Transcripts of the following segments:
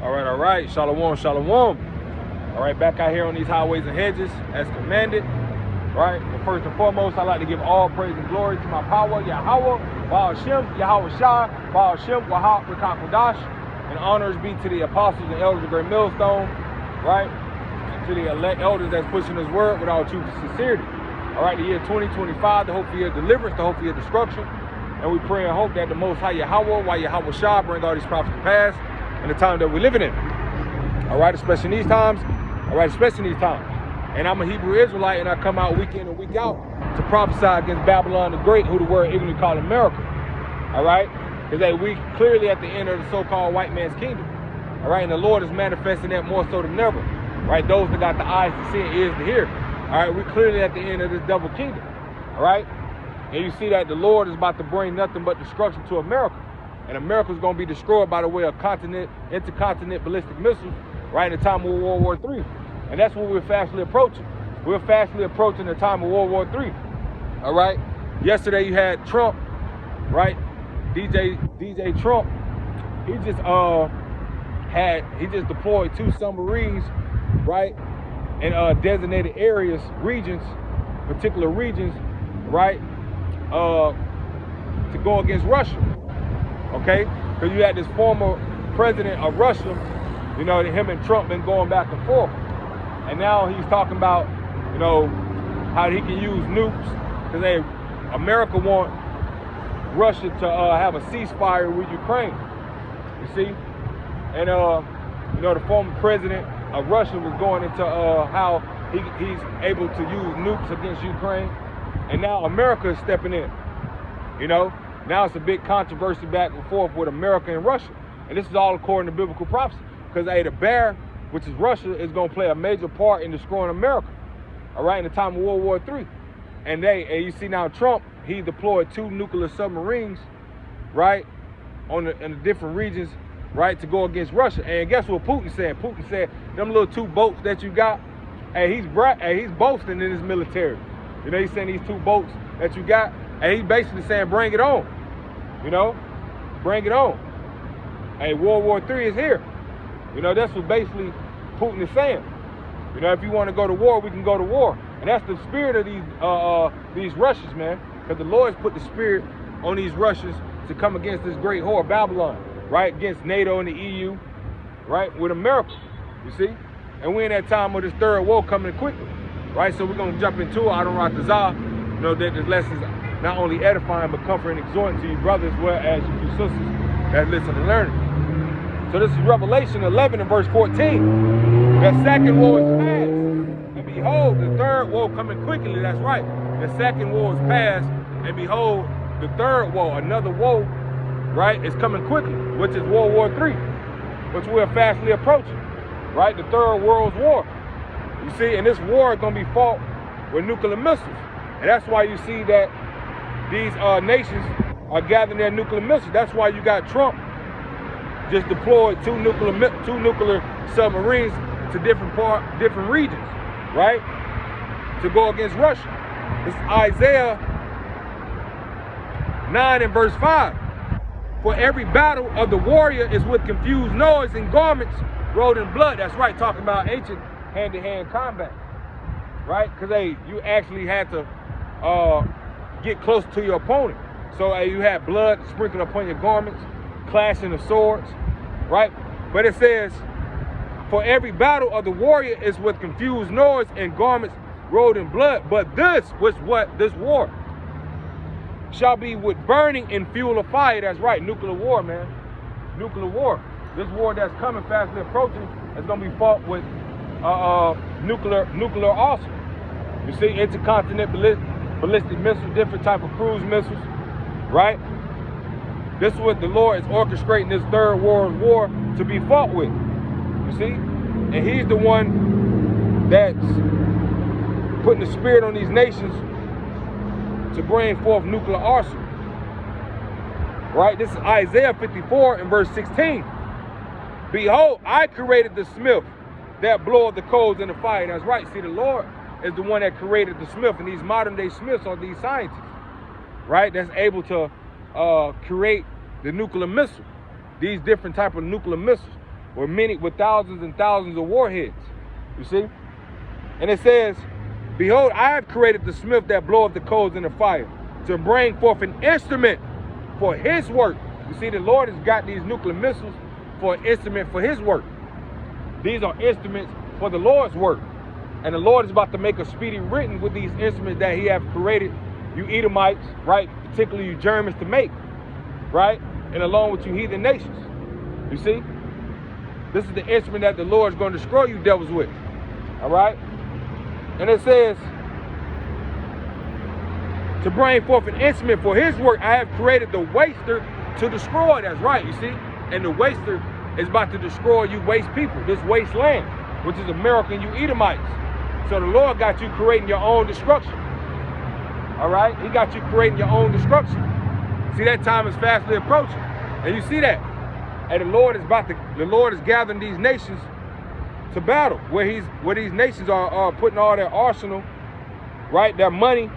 All right. Shalom, shalom. All right, back out here on these highways and hedges as commanded. Right. But first and foremost, I'd like to give all praise and glory to my power, Yahweh, Baal Shem, Yahweh Shai, Baal Shem, Wahab, Rakah Kodash. And honors be to the apostles and elders of Great Millstone, right? And to the elect elders that's pushing this word with all truth and sincerity. All right, the year 2025, the hope for your deliverance, the hope for your destruction. And we pray and hope that the Most High Yahweh, while Yahweh Shah, bring all these prophets to pass in the time that we're living in. All right, especially in these times. And I'm a Hebrew Israelite, and I come out week in and week out to prophesy against Babylon the Great, who the word ignorantly called America. All right, because we clearly at the end of the so-called white man's kingdom. All right, and the Lord is manifesting that more so than ever. Right, those that got the eyes to see and ears to hear. All right, we're clearly at the end of this double kingdom. All right. And you see that the Lord is about to bring nothing but destruction to America. And America is going to be destroyed by the way of intercontinental ballistic missiles right in the time of World War III. And that's what we're fastly approaching. We're fastly approaching the time of World War III. All right. Yesterday you had Trump, right? DJ Trump. He just deployed 2 submarines, right? In designated areas, particular regions, right? To go against Russia, okay? Because you had this former president of Russia, you know, him and Trump been going back and forth. And now he's talking about, you know, how he can use nukes, because America want Russia to have a ceasefire with Ukraine, you see? And, you know, the former president of Russia was going into how he's able to use nukes against Ukraine. And now America is stepping in, you know. Now it's a big controversy back and forth with America and Russia. And this is all according to biblical prophecy. Because the bear, which is Russia, is going to play a major part in destroying America, all right, in the time of World War III. And you see now Trump, he deployed 2 nuclear submarines, right, in the different regions, right, to go against Russia. And guess what Putin said? Putin said, them little 2 boats that you got, he's boasting in his military. You know, he's saying these 2 boats that you got, and he's basically saying, bring it on. You know, bring it on. Hey, World War III is here. You know, that's what basically Putin is saying. You know, if you want to go to war, we can go to war. And that's the spirit of these Russians, man. Because the Lord's put the spirit on these Russians to come against this great whore, Babylon, right? Against NATO and the EU, right? With America, you see? And we're in that time of this third war coming quickly. Right, so we're going to jump into it. Adon Ratazah, you know, that this lesson is not only edifying, but comforting and exhorting to you brothers, as well as you sisters that listen and learning. So this is Revelation 11 and verse 14. The second war is past, and behold, the third war coming quickly. That's right. The second war is past, and behold, the third war, another war, right, is coming quickly, which is World War III, which we're fastly approaching, right? The third world's war. You see, and this war is going to be fought with nuclear missiles. And that's why you see that these nations are gathering their nuclear missiles. That's why you got Trump just deployed 2 nuclear submarines to different regions, right? To go against Russia. This is Isaiah 9 and verse 5. For every battle of the warrior is with confused noise and garments rolled in blood. That's right, talking about ancient hand-to-hand combat, right? Because you actually had to get close to your opponent. So you had blood sprinkled upon your garments, clashing of swords, right? But it says, for every battle of the warrior is with confused noise and garments rolled in blood. But this war shall be with burning and fuel of fire. That's right, nuclear war, man. Nuclear war. This war that's coming fastly approaching is going to be fought with nuclear arsenal. You see, intercontinental ballistic missiles, different type of cruise missiles, right? This is what the Lord is orchestrating this third world war to be fought with. You see? And he's the one that's putting the spirit on these nations to bring forth nuclear arsenal. Right? This is Isaiah 54 and verse 16. Behold, I created the smith that bloweth the coals in the fire. That's right. See, the Lord is the one that created the smith, and these modern day smiths are these scientists, right? That's able to create the nuclear missile, these different type of nuclear missiles. with thousands and thousands of warheads. You see? And it says, behold, I have created the smith that bloweth the coals in the fire, to bring forth an instrument for his work. You see, the Lord has got these nuclear missiles for an instrument for his work. These are instruments for the Lord's work. And the Lord is about to make a speedy written with these instruments that he have created you Edomites, right? Particularly you Germans to make, right? And along with you heathen nations. You see? This is the instrument that the Lord is going to destroy you devils with. All right? And it says, to bring forth an instrument for his work, I have created the waster to destroy. That's right, you see? And the waster is about to destroy you waste people, this wasteland, which is America and you Edomites. So the Lord got you creating your own destruction. All right? He got you creating your own destruction. See, that time is fastly approaching. And you see that. And the Lord is gathering these nations to battle, where these nations are putting all their arsenal, right, their money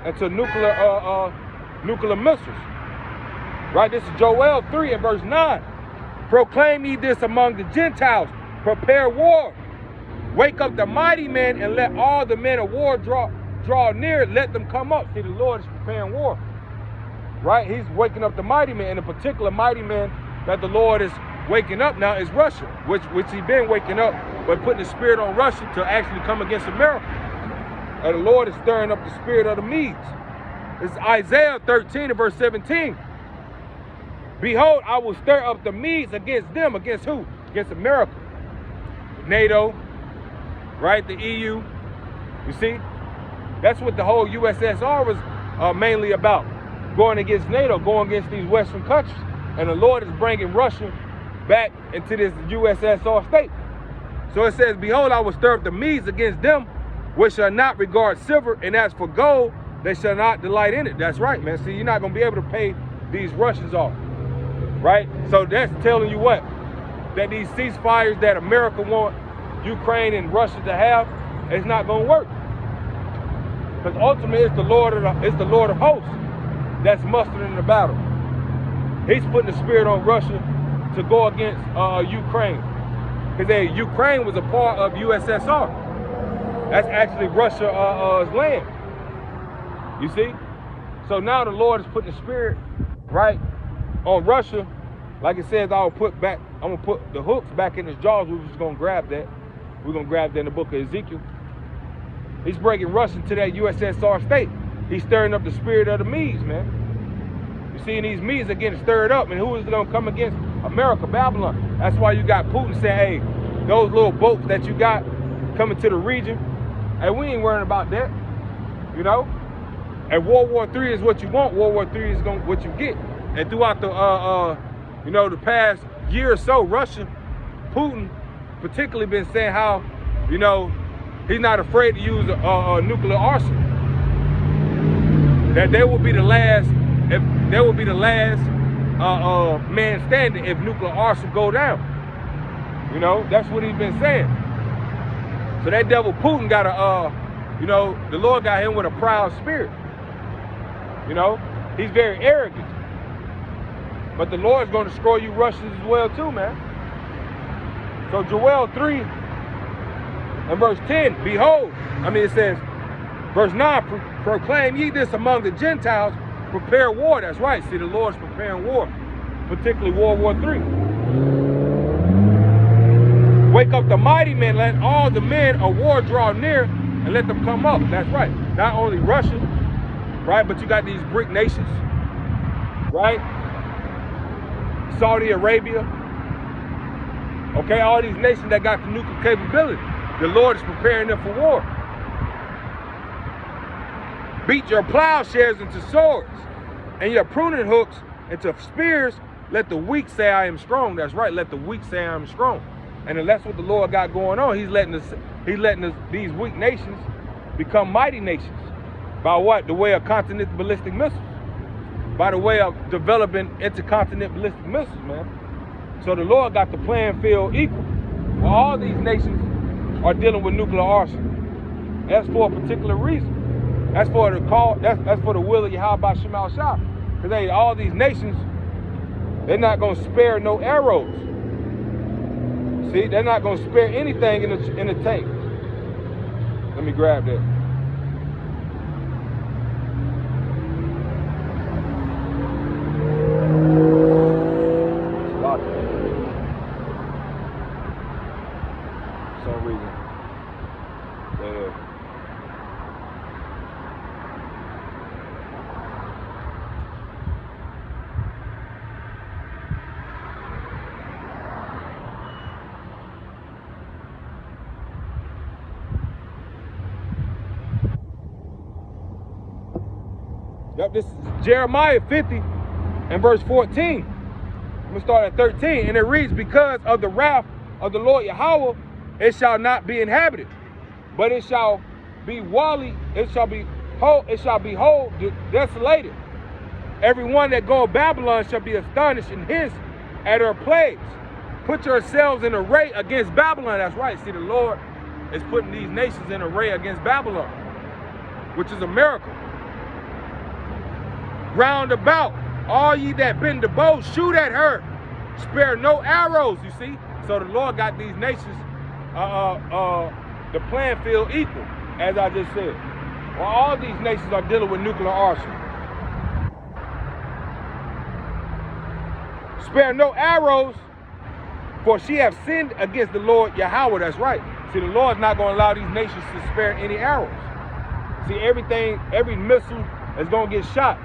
into nuclear missiles. Right? This is Joel 3 and verse 9. Proclaim ye this among the Gentiles, prepare war. Wake up the mighty men and let all the men of war draw near, let them come up. See, the Lord is preparing war. Right? He's waking up the mighty men, and a particular mighty man that the Lord is waking up now is Russia, which he's been waking up, but putting the spirit on Russia to actually come against America. And the Lord is stirring up the spirit of the Medes. It's Isaiah 13 and verse 17. Behold, I will stir up the Medes against them. Against who? Against America. NATO, right? The EU. You see? That's what the whole USSR was mainly about. Going against NATO, going against these Western countries. And the Lord is bringing Russia back into this USSR state. So it says, behold, I will stir up the Medes against them, which shall not regard silver, and as for gold, they shall not delight in it. That's right, man. See, you're not going to be able to pay these Russians off. Right? So that's telling you what? That these ceasefires that America want Ukraine and Russia to have, it's not going to work. Because ultimately it's the Lord of hosts that's mustering the battle. He's putting the spirit on Russia to go against Ukraine. Because Ukraine was a part of USSR. That's actually Russia's land. You see? So now the Lord is putting the spirit, right, on Russia. Like it says, I'm gonna put the hooks back in his jaws. We're just gonna grab that. We're gonna grab that in the book of Ezekiel. He's bringing Russia to that USSR state. He's stirring up the spirit of the Medes, man. You see, and these Medes are getting stirred up, and who is gonna come against America? Babylon. That's why you got Putin saying, hey, those little boats that you got coming to the region, hey, we ain't worrying about that. You know? And World War III is what you want. World War III is what you get. And throughout the past year or so, Russia, Putin, particularly been saying how, he's not afraid to use a nuclear arsenal. That they will be the last, man standing if nuclear arsenal go down. That's what he's been saying. So that devil Putin got the Lord got him with a proud spirit. He's very arrogant. But the Lord's going to destroy you Russians as well too, man. So Joel 3 and verse 10, behold, it says, verse 9, proclaim ye this among the Gentiles, prepare war. That's right. See, the Lord's preparing war, particularly World War III. Wake up the mighty men, let all the men of war draw near, and let them come up. That's right. Not only Russia, right, but you got these BRIC nations, right? Saudi Arabia, okay, all these nations that got the nuclear capability. The Lord is preparing them for war. Beat your plowshares into swords and your pruning hooks into spears. Let the weak say I am strong. That's right, let the weak say I am strong. And that's what the Lord got going on. He's letting these weak nations become mighty nations. By what? The way of continental ballistic missiles. By the way of developing intercontinental ballistic missiles, man. So the Lord got the playing field equal. Well, all these nations are dealing with nuclear arsenal. That's for a particular reason. That's for the call. That's for the will of Yahweh Shemal Shah. Because all these nations, they're not going to spare no arrows. See, they're not going to spare anything in the tank. Let me grab that. Lock it. For some reason. Yeah. Yep, this is Jeremiah 50 and verse 14. I'm going to start at 13. And it reads, because of the wrath of the Lord Yahweh, it shall not be inhabited, but it shall be wholly, it shall be whole, desolated. Everyone that goeth Babylon shall be astonished and hiss at her plagues. Put yourselves in array against Babylon. That's right. See, the Lord is putting these nations in array against Babylon, which is a miracle. Round about, all ye that bend the bow, shoot at her. Spare no arrows, you see. So the Lord got these nations, the playing field equal, as I just said. Well, all these nations are dealing with nuclear arsenal. Spare no arrows, for she have sinned against the Lord Yahweh. That's right. See, the Lord's not going to allow these nations to spare any arrows. See, every missile is going to get shot.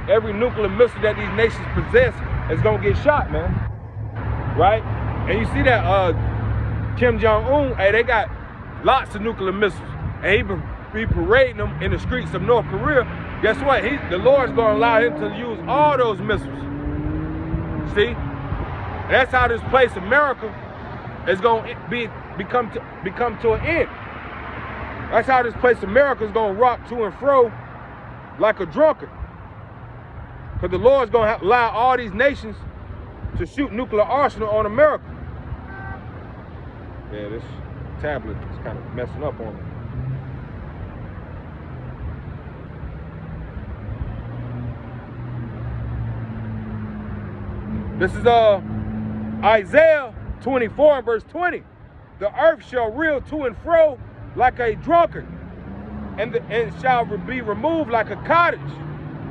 Every nuclear missile that these nations possess is going to get shot, man. Right? And you see that Kim Jong-un, hey, they got lots of nuclear missiles. And he be parading them in the streets of North Korea. Guess what? The Lord's going to allow him to use all those missiles. See? And that's how this place, America, is going to become to an end. That's how this place, America, is going to rock to and fro like a drunkard. Because the Lord's going to allow all these nations to shoot nuclear arsenal on America. Yeah, this tablet is kind of messing up on me. This is Isaiah 24 and verse 20. The earth shall reel to and fro like a drunkard, and shall be removed like a cottage.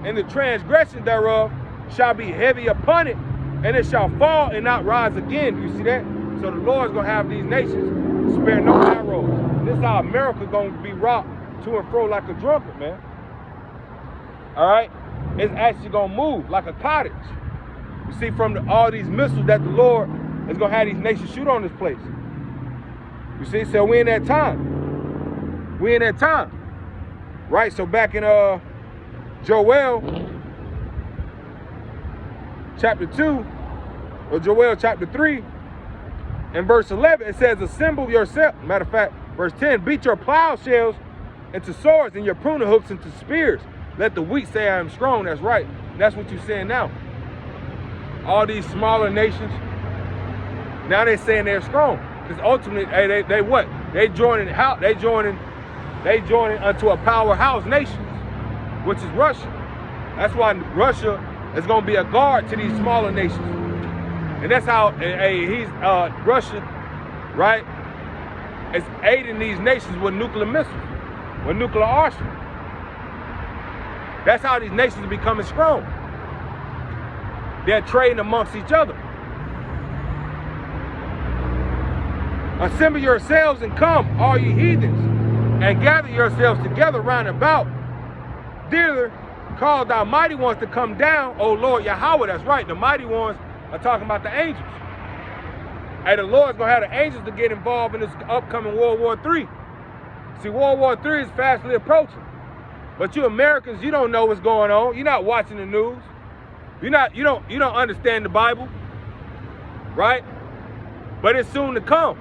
And the transgression thereof shall be heavy upon it, and it shall fall and not rise again. You see that? So the Lord's going to have these nations spare no arrows. This is how America's going to be rocked to and fro like a drunkard, man. All right? It's actually going to move like a cottage. You see, from all these missiles that the Lord is going to have these nations shoot on this place. You see? So we're in that time. We're in that time. Right? So back in Joel chapter 2, or Joel chapter 3, and verse 11, it says, assemble yourself. Matter of fact, verse 10, beat your plowshares into swords and your pruning hooks into spears. Let the weak say I am strong. That's right. That's what you're saying now. All these smaller nations, now they're saying they're strong. Because ultimately, hey, they what? They joining unto a powerhouse nation, which is Russia. That's why Russia is going to be a guard to these smaller nations. And that's how Russia, right, is aiding these nations with nuclear missiles, with nuclear arsenal. That's how these nations are becoming strong. They're trading amongst each other. Assemble yourselves and come, all you heathens, and gather yourselves together round about. Thither call thy mighty ones to come down, O Lord Yahweh. That's right, the mighty ones are talking about the angels. And the Lord's going to have the angels to get involved in this upcoming World War III. See, World War III is fastly approaching. But you Americans, you don't know what's going on. You're not watching the news. You don't understand the Bible, right? But it's soon to come.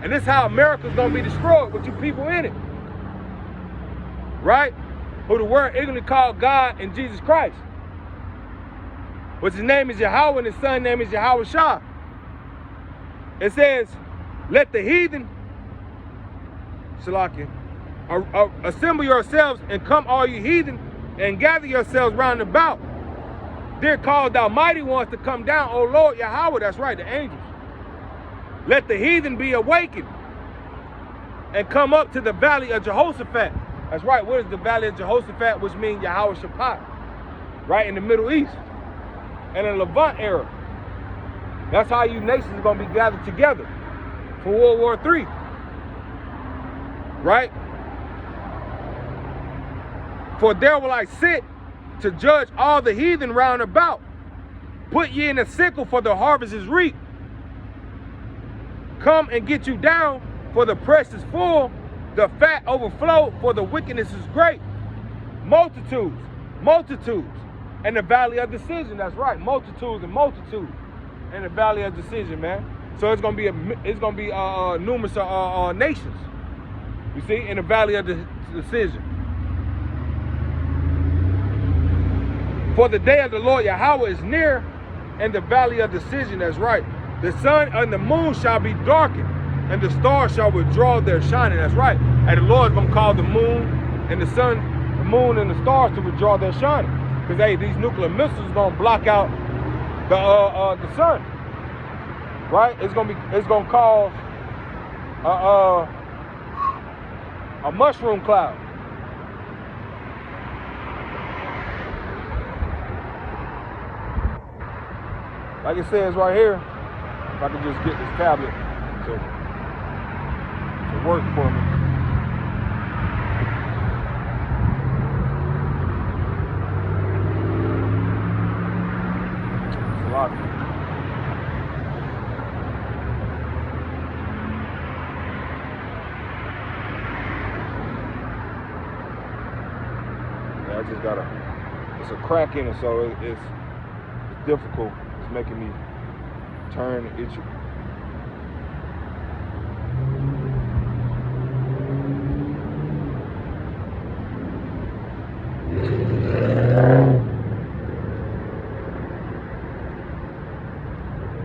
And this is how America's going to be destroyed, with you people in it. Right? Who the word ignorantly called God and Jesus Christ. Which his name is Yahweh and his son's name is Yahweh Shah. It says, let the heathen, Shalakin, assemble yourselves and come all you heathen and gather yourselves round about. They're called thou mighty ones to come down, O Lord Yahweh. That's right, the angels. let the heathen be awakened and come up to the valley of Jehoshaphat. That's right. What is the valley of Jehoshaphat? Which means Yahweh Shaphat, right in the Middle East and in the Levant era. That's how you nations are going to be gathered together for World War III, right? For there will I sit to judge all the heathen round about. Put ye in the sickle, for the harvest is reaped. Come and get you down, for the press is full, the fat overflow, for the wickedness is great. Multitudes, multitudes, and the valley of decision. That's right, multitudes and multitudes, and the valley of decision, man. So it's gonna be numerous nations. You see, in the valley of decision. For the day of the Lord Yahweh is near, and the valley of decision. That's right. The sun and the moon shall be darkened, and the stars shall withdraw their shining. That's right. And the Lord's gonna call the moon and the sun, the moon and the stars to withdraw their shining. Because hey, these nuclear missiles are gonna block out the sun. Right? It's gonna cause a mushroom cloud. Like it says right here, if I can just get this tablet to work for me. It's a lot. Yeah, I just got it's a crack in it, so it's difficult. Making me turn itchy.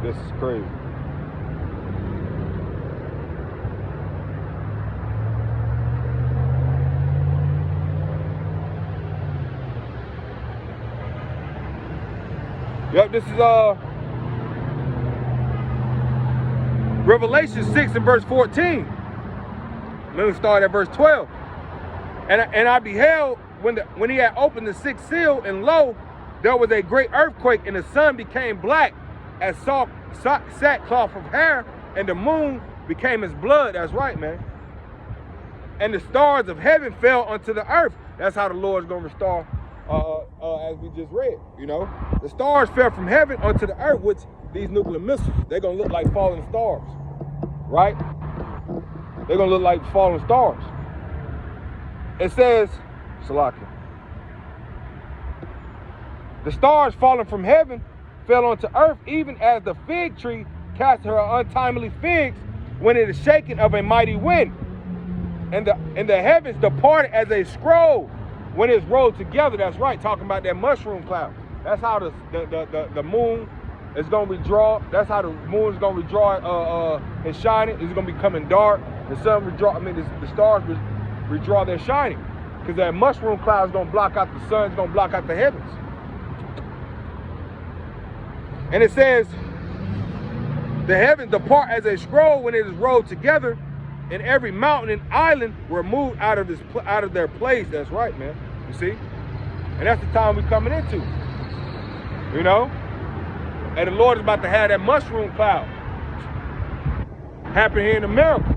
This is crazy. Yep, this is Revelation 6 and verse 14. Let me start at verse 12. And I beheld when he had opened the sixth seal, and lo, there was a great earthquake, and the sun became black as sackcloth of hair, and the moon became as blood. That's right, man. And the stars of heaven fell unto the earth. That's how the Lord's gonna restore, as we just read. You know, the stars fell from heaven unto the earth, which these nuclear missiles, they're gonna look like falling stars, right? They're gonna look like falling stars. It says, Salakia, the stars falling from heaven fell onto earth, even as the fig tree cast her untimely figs when it is shaken of a mighty wind. And the heavens departed as a scroll when it's rolled together. That's right, talking about that mushroom cloud. That's how the moon is going to withdraw. That's how the moon is going to withdraw its shining. It's going to be coming dark. The sun withdraw. The stars withdraw their shining, because that mushroom cloud is going to block out the sun. It's going to block out the heavens. And it says, the heavens depart as a scroll when it is rolled together, and every mountain and island were moved out of their place. That's right, man. You see, and that's the time we're coming into. You know, and the Lord is about to have that mushroom cloud happen here in America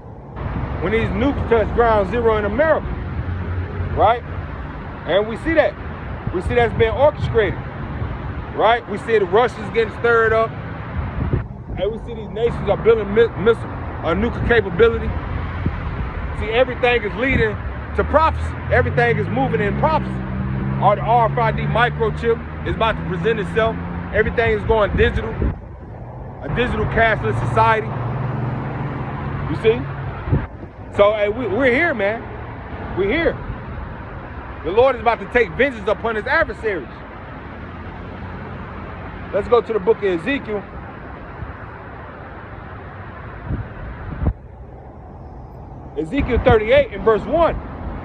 when these nukes touch ground zero in America, right? And we see that. We see that's being orchestrated, right? We see the Russians getting stirred up, and we see these nations are building nuclear capability. See, everything is leading to prophecy. Everything is moving in prophecy. Or the RFID microchip is about to present itself. Everything is going digital. A digital cashless society. You see? So hey, we're here, man. We're here. The Lord is about to take vengeance upon his adversaries. Let's go to the book of Ezekiel. Ezekiel 38 and verse 1.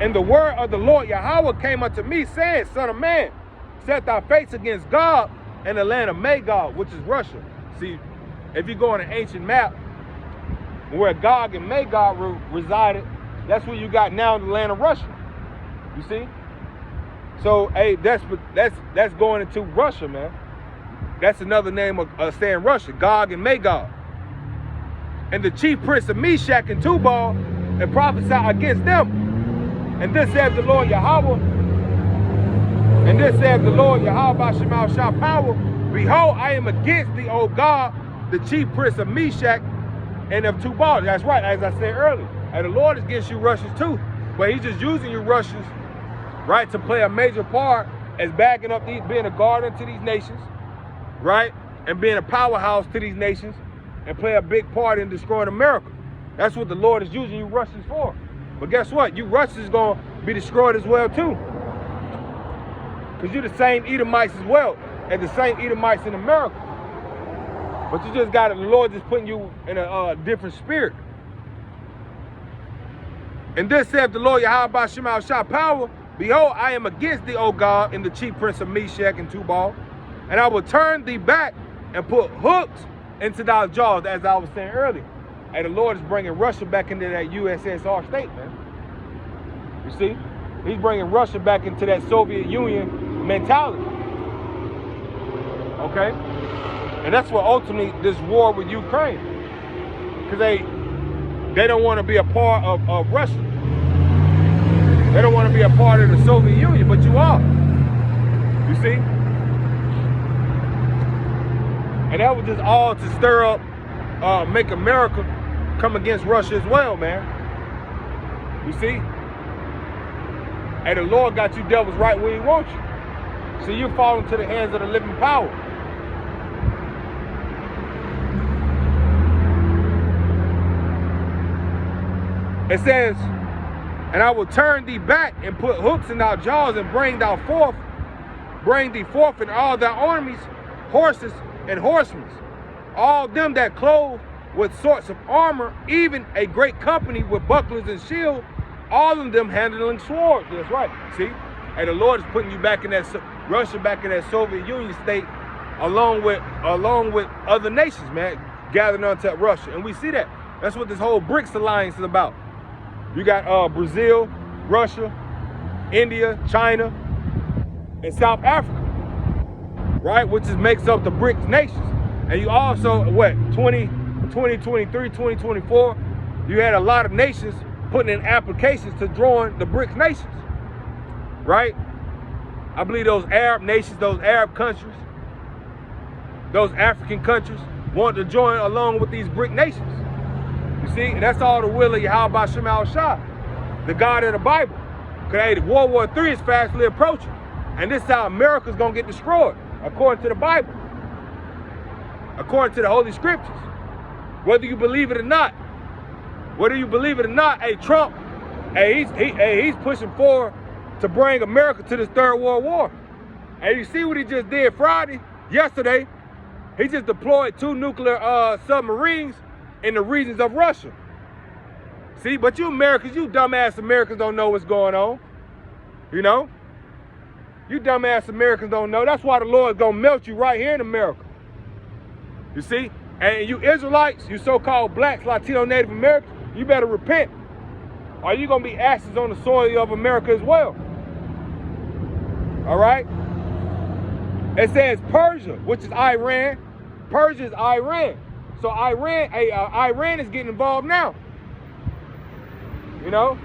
And the word of the Lord Yahweh came unto me, saying, Son of man, set thy face against God and the land of Magog, which is Russia. See, if you go on an ancient map, where Gog and Magog resided, that's where you got now in the land of Russia. You see? So, hey, that's going into Russia, man. That's another name of saying Russia, Gog and Magog. And the chief prince of Meshach and Tubal and prophesied against them. And this saith the Lord Yahweh. And this saith the Lord Yahweh by Shemal Shah power. Behold, I am against thee, O God, the chief prince of Meshach and of Tubal. That's right, as I said earlier. And the Lord is against you Russians too. But he's just using you Russians, right, to play a major part as backing up these, being a guardian to these nations, right? And being a powerhouse to these nations and play a big part in destroying America. That's what the Lord is using you Russians for. But guess what? You Russians going to be destroyed as well too. Because you're the same Edomites as well, as the same Edomites in America. But you just got it, the Lord just putting you in a different spirit. And this saith the Lord Yahweh by Shemal Shah power, behold, I am against thee, O God, and the chief prince of Meshach and Tubal, and I will turn thee back and put hooks into thy jaws, as I was saying earlier. And the Lord is bringing Russia back into that USSR state, man. You see? He's bringing Russia back into that Soviet Union mentality. Okay? And that's what ultimately this war with Ukraine. Because they don't want to be a part of Russia. They don't want to be a part of the Soviet Union, but you are. You see? And that was just all to stir up, make America come against Russia as well, man. You see? And the Lord got you devils right where he wants you. So you're falling to the hands of the living power. It says, and I will turn thee back and put hooks in thy jaws and bring thee forth in all thy armies, horses and horsemen, all them that clothe with sorts of armor, even a great company with bucklers and shields, all of them handling swords. That's right. See? And the Lord is putting you back in that Russia, back in that Soviet Union state, along with other nations, man, gathering onto Russia. And we see that. That's what this whole BRICS alliance is about. You got Brazil, Russia, India, China, and South Africa, right? Which makes up the BRICS nations. And you also, 2023, 2024, you had a lot of nations putting in applications to join the BRICS nations, right? I believe those Arab nations, those Arab countries, those African countries want to join along with these BRICS nations. You see, and that's all the will of Yahweh by Shemal Shah, the God of the Bible. Because World War III is fastly approaching. And this is how America's going to get destroyed, according to the Bible. According to the Holy Scriptures. Whether you believe it or not. Hey, Trump, he's pushing forward to bring America to this third world war. And you see what he just did yesterday. He just deployed 2 nuclear submarines in the regions of Russia. See, but you Americans, you dumbass Americans don't know what's going on. You know? You dumbass Americans don't know. That's why the Lord's gonna melt you right here in America. You see? And you Israelites, you so-called blacks, Latino, Native Americans, you better repent. Or you're gonna be ashes on the soil of America as well. All right? It says Persia, which is Iran. Persia is Iran. So Iran is getting involved now. You know?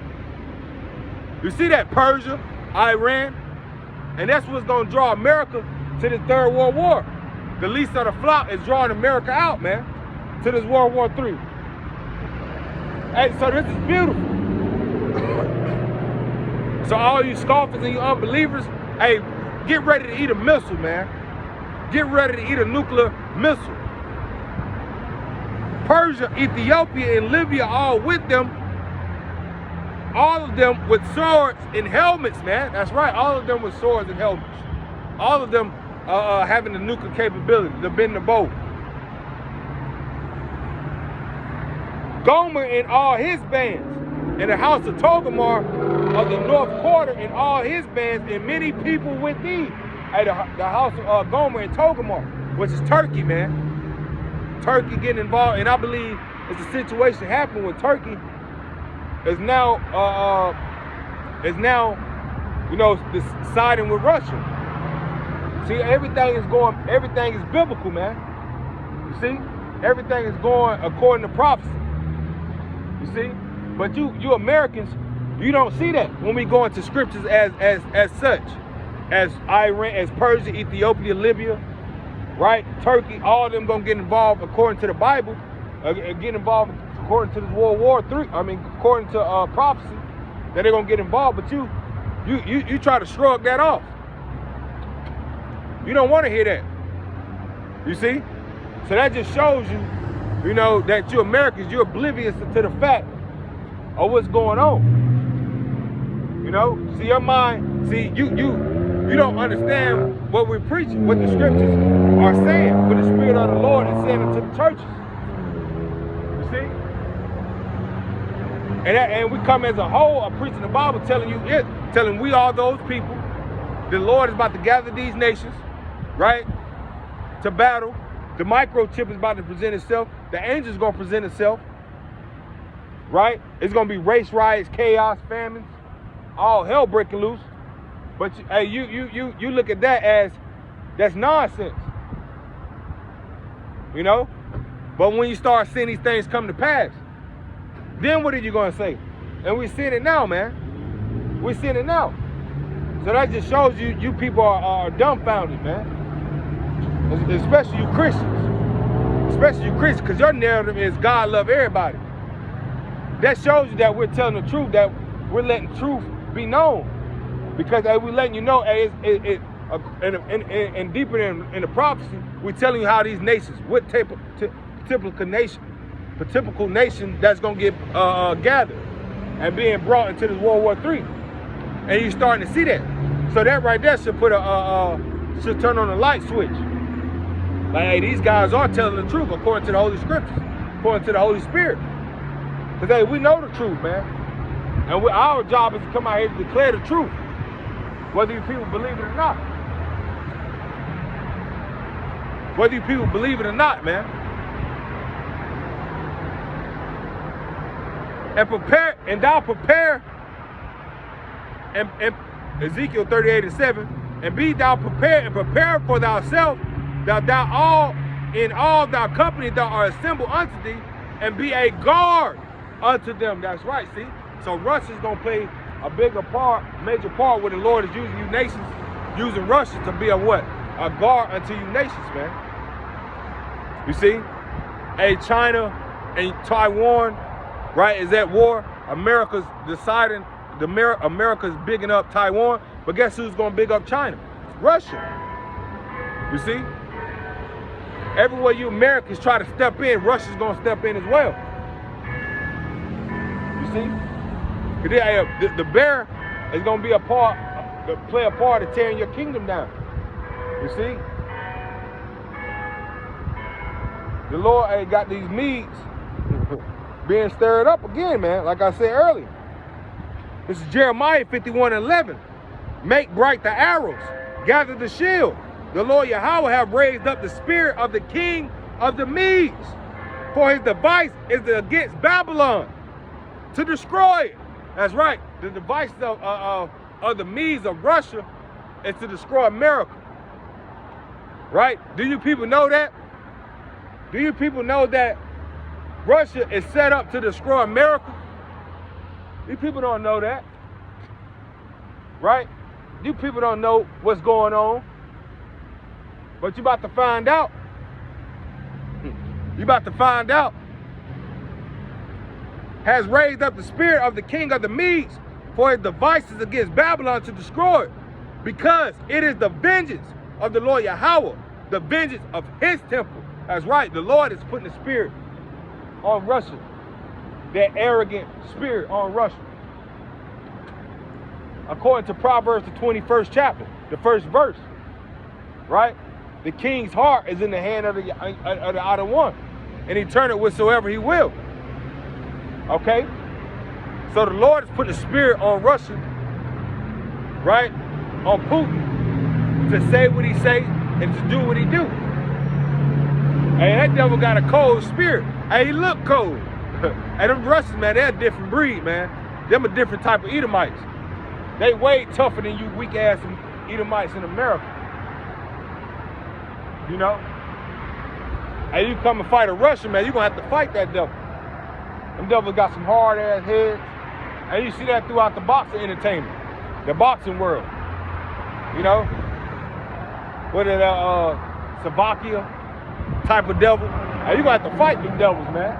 You see that? Persia, Iran. And that's what's going to draw America to this third world war. The least of the flock is drawing America out, man, to this World War III. Hey, so this is beautiful. So all you scoffers and you unbelievers, hey, get ready to eat a missile, man. Get ready to eat a nuclear missile. Persia, Ethiopia, and Libya all with them. All of them with swords and helmets, man. That's right, all of them with swords and helmets. All of them having the nuclear capability to bend the bow. Gomer and all his bands, and the house of Togomar of the north quarter and all his bands, and many people with thee. At the house of Gomer and Togomar, which is Turkey, man. Turkey getting involved, and I believe it's a situation happening with Turkey is now, you know, siding with Russia. See, everything is biblical, man. You see, everything is going according to prophecy. You see, but you Americans, you don't see that when we go into scriptures as such, as Iran, as Persia, Ethiopia, Libya, right? Turkey, all of them gonna get involved according to the Bible, get involved according to the World War III. I mean, according to prophecy, that they're gonna get involved. But you try to shrug that off. You don't want to hear that. You see? So that just shows you, you know, that you Americans, you're oblivious to the fact of what's going on. You know? See, your mind, see, you don't understand what we're preaching, what the scriptures are saying, what the Spirit of the Lord is saying to the churches. You see? And we come as a whole, are preaching the Bible, telling we all those people, the Lord is about to gather these nations, right, to battle. The microchip is about to present itself. The angel is going to present itself, right? It's going to be race riots, chaos, famines, all hell breaking loose. But you look at that as that's nonsense, you know? But when you start seeing these things come to pass, then what are you going to say? And we're seeing it now, man. We're seeing it now. So that just shows you people are dumbfounded, man. Especially you Christians. Especially you Christians, because your narrative is God love everybody. That shows you that we're telling the truth, that we're letting truth be known. Because we're letting you know, and deeper in the prophecy, we're telling you how these nations, what typical nation that's going to get gathered and being brought into this World War III. And you're starting to see that. So that right there should should turn on a light switch. Like, hey, these guys are telling the truth according to the Holy Scriptures, according to the Holy Spirit. Because hey, we know the truth, man. And our job is to come out here to declare the truth, whether you people believe it or not. Whether you people believe it or not, man. And thou prepare, and Ezekiel 38:7, and be thou prepared and prepare for thyself, that thou all in all thy company thou art assembled unto thee, and be a guard unto them. That's right, see? So Russia's gonna play a major part where the Lord is using you nations, using Russia to be a what? A guard unto you nations, man. You see? Hey, China and Taiwan, right, is at war. America's deciding, America's bigging up Taiwan, but guess who's gonna big up China? Russia. You see? Everywhere you Americans try to step in, Russia's gonna step in as well. You see? The bear is gonna be play a part of tearing your kingdom down. You see? The Lord got these Medes being stirred up again, man, like I said earlier. This is Jeremiah 51:11. Make bright the arrows, gather the shield. The Lord Yahweh have raised up the spirit of the king of the Medes, for his device is against Babylon, to destroy it. That's right. The device of the Medes of Russia is to destroy America. Right? Do you people know that? Do you people know that Russia is set up to destroy America? You people don't know that. Right? You people don't know what's going on. But you about to find out. You about to find out. Has raised up the spirit of the king of the Medes, for his devices against Babylon to destroy it, because it is the vengeance of the Lord Yahweh, the vengeance of his temple. That's right, the Lord is putting the spirit on Russia, that arrogant spirit on Russia. According to Proverbs, the 21st chapter, the first verse, right? The king's heart is in the hand of the outer one, and he turn it whatsoever he will. Okay? So the Lord is putting a spirit on Russia, right? On Putin, to say what he say and to do what he do. Hey, that devil got a cold spirit. Hey, he look cold. Hey, them Russians, man, they're a different breed, man. Them a different type of Edomites. They way tougher than you weak-ass Edomites in America. You know? Hey, you come and fight a Russian, man, you're going to have to fight that devil. Them devils got some hard-ass heads. And you see that throughout the boxing entertainment, the boxing world. You know? What is that, Slovakia type of devil? Hey, you got to fight them devils, man.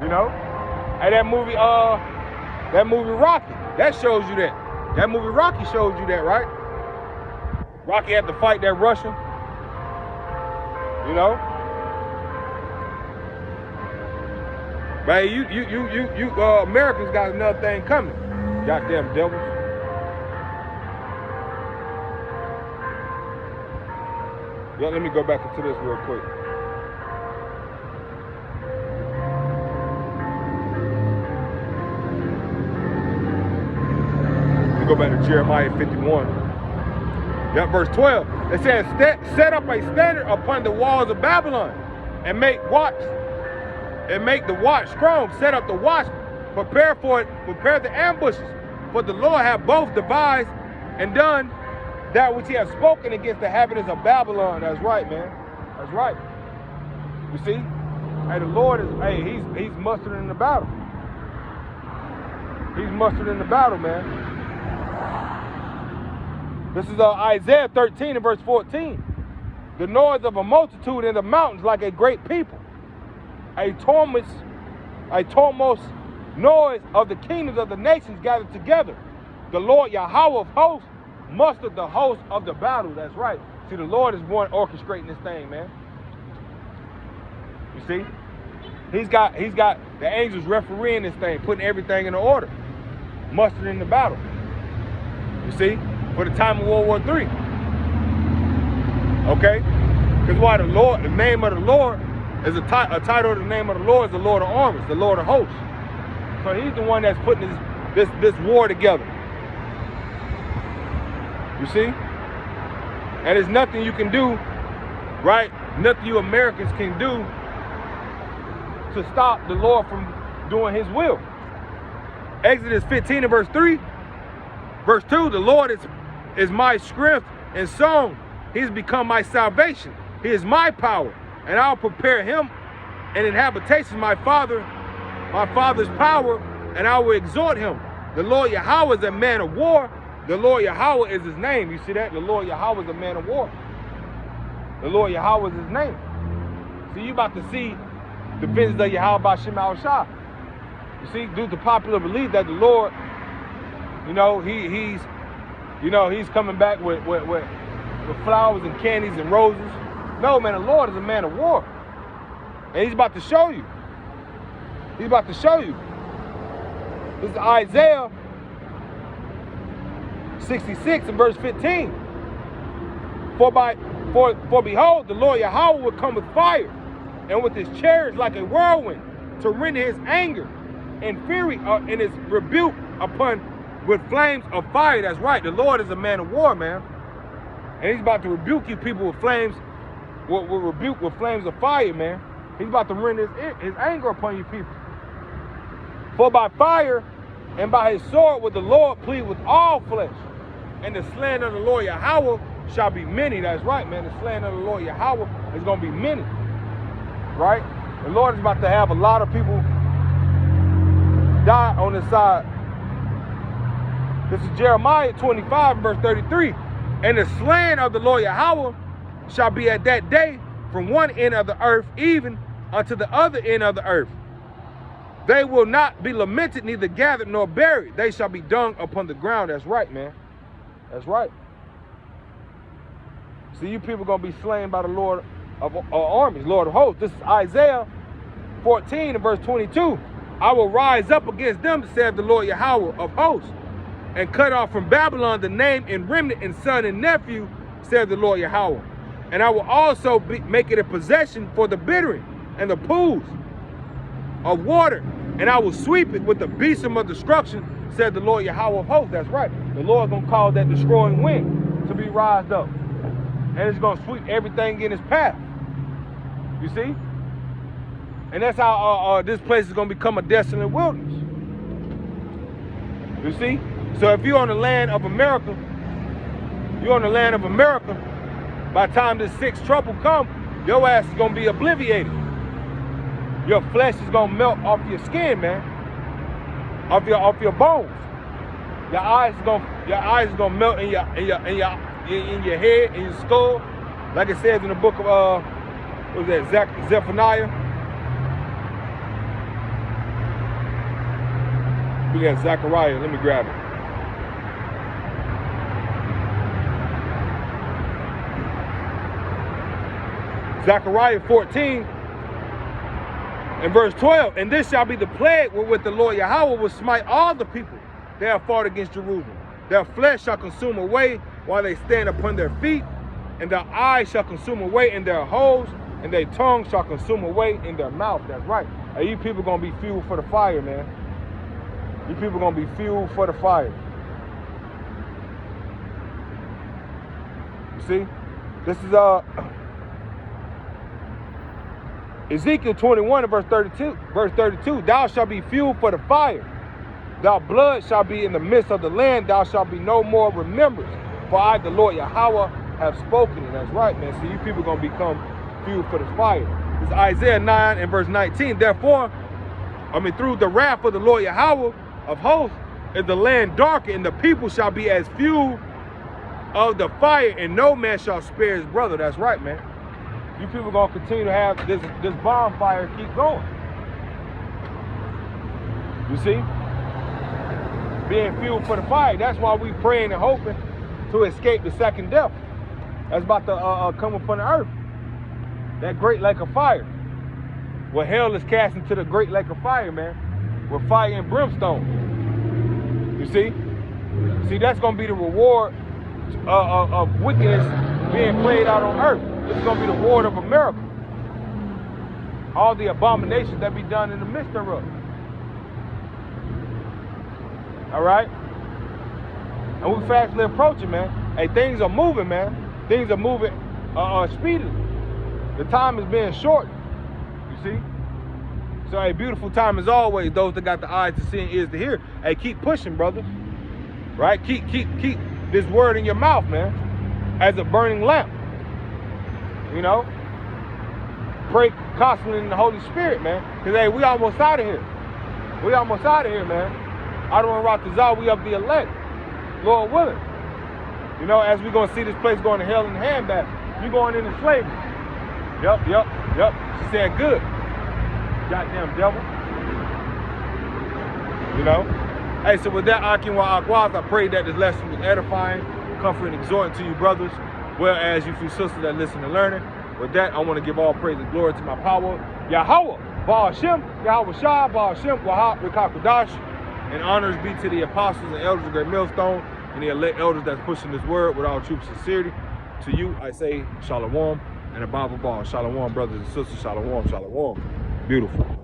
You know? Hey, that movie Rocky, that shows you that. That movie Rocky shows you that, right? Rocky had to fight that Russian. You know? But you Americans got another thing coming. Goddamn devils. Yeah, let me go back into this real quick. Let me go back to Jeremiah 51. Yeah, verse 12. It says, set up a standard upon the walls of Babylon and make the watch strong. Set up the watch, prepare the ambushes. For the Lord hath both devised and done that which he has spoken against the inhabitants of Babylon. That's right, man. That's right. You see? Hey, the Lord is, hey, he's mustered in the battle. He's mustered in the battle, man. This is Isaiah 13 and verse 14. The noise of a multitude in the mountains like a great people. A tumultuous noise of the kingdoms of the nations gathered together. The Lord Yahweh of hosts mustered the host of the battle. That's right. See, the Lord is one orchestrating this thing, man. You see? He's got the angels refereeing this thing, putting everything in order. Mustered in the battle. You see? For the time of World War III. Okay? Because why the name of the Lord is a title of the name of the Lord is the Lord of armies, the Lord of hosts. So he's the one that's putting this war together. You see? And there's nothing you can do, right? Nothing you Americans can do to stop the Lord from doing his will. Exodus 15 and verse 3. Verse 2, the Lord is my strength and song. He has become my salvation. He is my power. And I'll prepare him and in habitation my father's power, and I will exhort him. The Lord Yahweh is a man of war. The Lord Yahweh is his name. You see that? The Lord Yahweh is a man of war. The Lord Yahweh is his name. So you about to see the vengeance of Yahweh by Shema Shah. You see, due to popular belief that the Lord, you know, he's coming back with flowers and candies and roses. No, man, the Lord is a man of war. And he's about to show you. He's about to show you. This is Isaiah 66 and verse 15. For behold, the Lord Yahweh will come with fire, and with his chariots like a whirlwind, to render his anger and fury and his rebuke with flames of fire. That's right. The Lord is a man of war, man. And he's about to rebuke you people with flames, will rebuke with flames of fire, man. He's about to render his anger upon you people. For by fire and by his sword will the Lord plead with all flesh. And the slander of the Lord Yahweh shall be many. That's right, man. The slander of the Lord Yahweh is going to be many. Right? The Lord is about to have a lot of people die on this side. This is Jeremiah 25 verse 33. And the slaying of the Lord Yahweh shall be at that day from one end of the earth even unto the other end of the earth. They will not be lamented, neither gathered nor buried. They shall be dung upon the ground. That's right, man. That's right. See, you people are going to be slain by the Lord of armies, Lord of hosts. This is Isaiah 14 and verse 22. I will rise up against them, saith the Lord Yahweh of hosts, and cut off from Babylon the name and remnant and son and nephew, saith the Lord Yahweh. And I will also make it a possession for the bittering and the pools of water, and I will sweep it with the besom of destruction, said the Lord Yahweh of hosts. That's right. The Lord's going to cause that destroying wind to be rised up. And it's going to sweep everything in its path. You see? And that's how this place is going to become a desolate wilderness. You see? So if you're on the land of America, by the time this sixth trouble come, your ass is going to be obliviated. Your flesh is going to melt off your skin, man. Off your bones. Your eyes is gonna melt in your head, in your skull. Like it says in the book of what was that, Zephaniah? We got Zechariah, let me grab it. Zechariah 14 and verse 12, and this shall be the plague wherewith the Lord Yahweh will smite all the people that have fought against Jerusalem. Their flesh shall consume away while they stand upon their feet, and their eyes shall consume away in their holes, and their tongue shall consume away in their mouth. That's right. Hey, you people gonna be fueled for the fire, man. You people gonna be fueled for the fire. You see? This is Ezekiel 21 and verse 32. Verse 32, thou shalt be fueled for the fire. Thy blood shall be in the midst of the land. Thou shalt be no more remembered. For I, the Lord Yahweh, have spoken it. That's right, man. So you people going to become fueled for the fire. It's Isaiah 9 and verse 19. Therefore, through the wrath of the Lord Yahweh of hosts, is the land darkened, and the people shall be as fuel of the fire, and no man shall spare his brother. That's right, man. You people gonna continue to have this bonfire keep going. You see? Being fueled for the fire. That's why we praying and hoping to escape the second death. That's about to come upon the earth. That great lake of fire. Where hell is cast into the great lake of fire, man. With fire and brimstone. You see? See, that's gonna be the reward of wickedness being played out on earth. This is going to be the reward of America. All the abominations that be done in the midst thereof. All right? And we fastly approaching, man. Hey, things are moving, man. Things are moving speedily. The time is being shortened. You see? So, a beautiful time as always. Those that got the eyes to see and ears to hear. Hey, keep pushing, brothers. Right? Keep this word in your mouth, man. As a burning lamp. You know, pray constantly in the Holy Spirit, man. Because, hey, we almost out of here. We almost out of here, man. I don't want to rock the we of the elect. Lord willing. You know, as we're going to see this place going to hell in the handbasket. You going into slavery. Yep. She said, good. Goddamn devil. You know? Hey, so with that, Akin wa Akwaz, I pray that this lesson was edifying, comforting, and exhorting to you brothers, well as you few sisters that listen and learning. With that, I want to give all praise and glory to my power, Yahweh, Baal Shem, Yahweh Shah, Baal Shem, Wahab, Rikakudash, and honors be to the apostles and elders of Great Millstone, and the elect elders that's pushing this word with all true sincerity. To you, I say Shalom, and a Bible ball. Shalom, brothers and sisters. Shalom, shalom. Beautiful.